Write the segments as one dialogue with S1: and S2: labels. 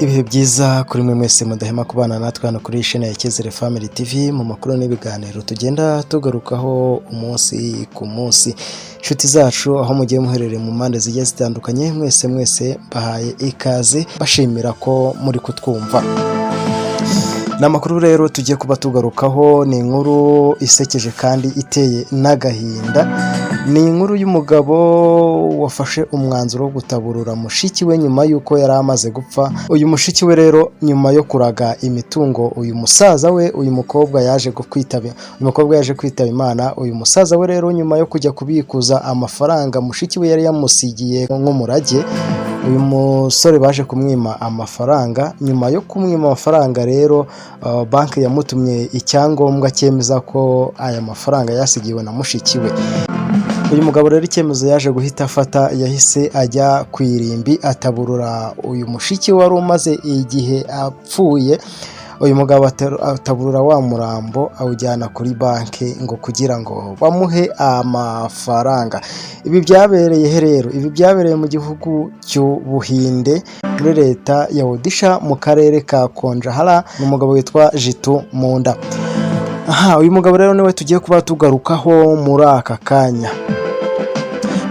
S1: Ibihe byiza kuri mwe mwese mudahema kubana natwe hano kuri Ishene ya Cyizere Family TV mu makuru n'ibiganiro tugenda tugarukaho umunsi ku munsi. Inshuti zacu aho mugiye muherereye mu mpande zigiye zitandukanye, mwese bahaye ikaze bashimira ko muri kutwumva. Namakuru rero tugiye kuba tugarukaho ni inkuru isekeje kandi iteye n'agahinda. Ni inkuru y'umugabo wafashe umwanzuro wo gutaburura mushiki we nyuma yuko yari amaze gupfa. Uyu mushiki we rero nyuma yo kuraga imitungo uyu musaza we, uyu mukobwa yaje kwitaba Imana. Uyu musaza we rero nyuma yo kujya kubikuza amafaranga mushiki we yari yamusigiye nk'umurage, uyu musore baje kumwima amafaranga. Nyuma yo kumwima amafaranga rero banki yamutumye icyangombwa cyemeza ko aya mafaranga yasigiwe na mushiki we. Uyu mugabo rero icyemezo yaje guhita afata, yahise ajya ku irimbi ataburura uyu mushiki wari umaze igihe apfuye. Uyu mugabo ataburura wa murambo awujyana kuri banki ngo kugira ngo bamuhe amafaranga. Ibi byabereye rero, ibi byabereye mu gihugu cy'Ubuhinde muri leta ya Odisha mu karere ka Konjahara, n'umugabo witwa Jitu Munda. Uyu mugabo rero niwe tugiye kuba tugarukaho muri aka kanya.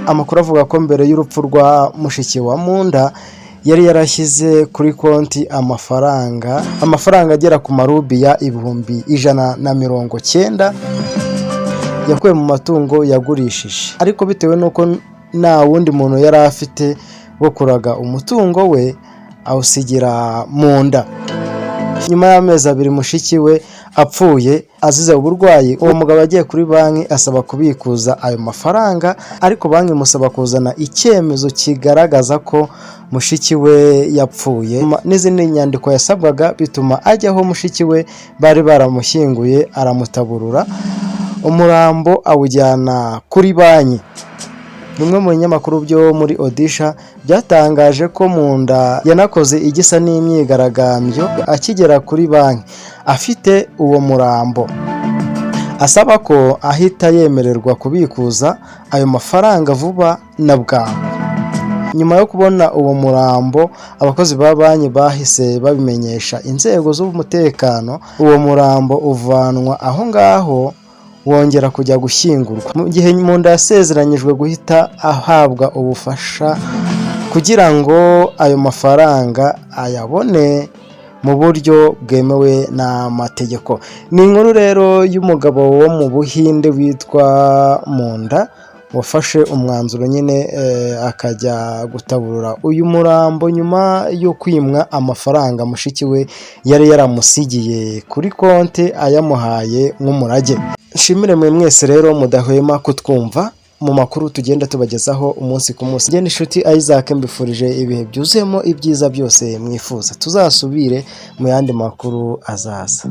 S1: Amakuru avuga ko mbere y'urupfu rwa mushiki wa Munda yari yarashyize kuri konti amafaranga agera ku marubiya 190 yakuye mu matungo yagurishije, ariko bitewe n'uko nta wundi muntu yari afite wo kuraga umutungo we awusigira Munda. Nyuma y'amezi 2 mushiki we apfuye azize uburwayi, uwo mugabo agiye kuri banki asaba kubikuza ayo mafaranga, ariko banki imusaba kuzana icyemezo kigaragaza ko mushiki we yapfuye n'izindi nyandiko yasabwaga, bituma ajyaho mushiki we bari baramushyinguye aramutaburura, umurambo awujyana kuri banki. Bimwe mu binyamakuru byo muri Odisha byatangaje ko Munda yanakoze igisa n'imyigaragambyo akigera kuri banki afite uwo murambo, asaba ko ahita yemererwa kubikuza ayo mafaranga vuba na bwangu. Nyuma yo kubona uwo murambo, abakozi ba banki bahise babimenyesha inzego z'umutekano. Uwo murambo uvanwa aho ngaho wongera kujya gushyingurwa, mu gihe Munda yasezeranyijwe guhita ahabwa ubufasha kugira ngo ayo mafaranga ayabone mu buryo bwemewe n'amategeko. Ni inkuru rero y'umugabo wo mu Buhinde witwa Munda wafashe umwanzuro nyine akajya gutaburura uyu murambo nyuma yo kwimwa amafaranga mushiki we yari yaramusigiye kuri konti ayamuhaye nk'umurage. Nshimire mwe mwese rero mudahwema kutwumva mu makuru tugenda tubagezaho umunsi ku munsi. Njye inshuti Isaac mbifurije ibihe byuzuyemo ibyiza byose mwifuza. Tuzasubire mu yandi makuru azaza.